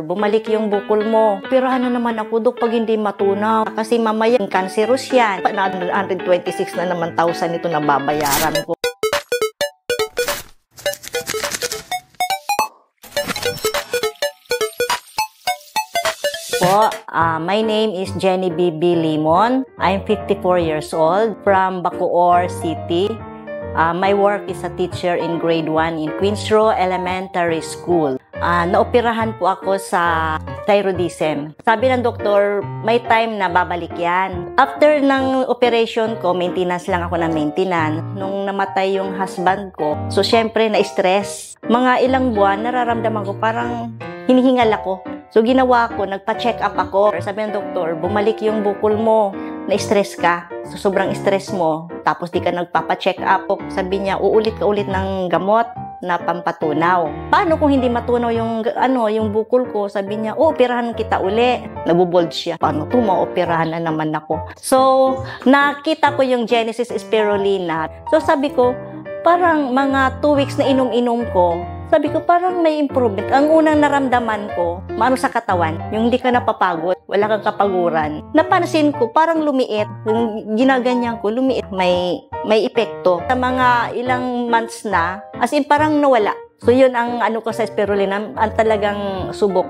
bumalik yung bukol mo. Pero ano naman ako, Dok, pag hindi matunaw. Kasi mamaya, cancerous yan. 126 na naman thousand ito na babayaran ko. My name is Jenny B.B. Limon. I'm 54 years old from Bacoor City. My work is a teacher in grade 1 in Queens Row Elementary School. Naoperahan po ako sa thyroidism. Sabi ng doktor, may time na babalik yan. After ng operation ko, maintenance lang ako ng maintenance. Nung namatay yung husband ko, so syempre na-stress. Mga ilang buwan, nararamdaman ko parang hinihingal ako. So ginawa ko, nagpa-check up ako. Sabi ng doktor, bumalik yung bukol mo, na-stress ka. So sobrang stress mo, tapos di ka nagpapa-check up. Sabi niya, uulit ka ulit ng gamot na pampatunaw. Paano kung hindi matunaw yung bukol ko? Sabi niya, operahan kita uli. Nabubold siya. Paano to, maoperahan na naman ako. So nakita ko yung Genesis Spirulina. So sabi ko, parang mga 2 weeks na inom-inom ko, sabi ko, parang may improvement. Ang unang naramdaman ko, maano sa katawan, yung hindi ka napapagod, wala kang kapaguran. Napansin ko, parang lumiit. Yung ginaganyan ko, lumiit. May epekto. Sa mga ilang months na, as in parang nawala. So yun ang ano ko sa spirulina, ang talagang subok.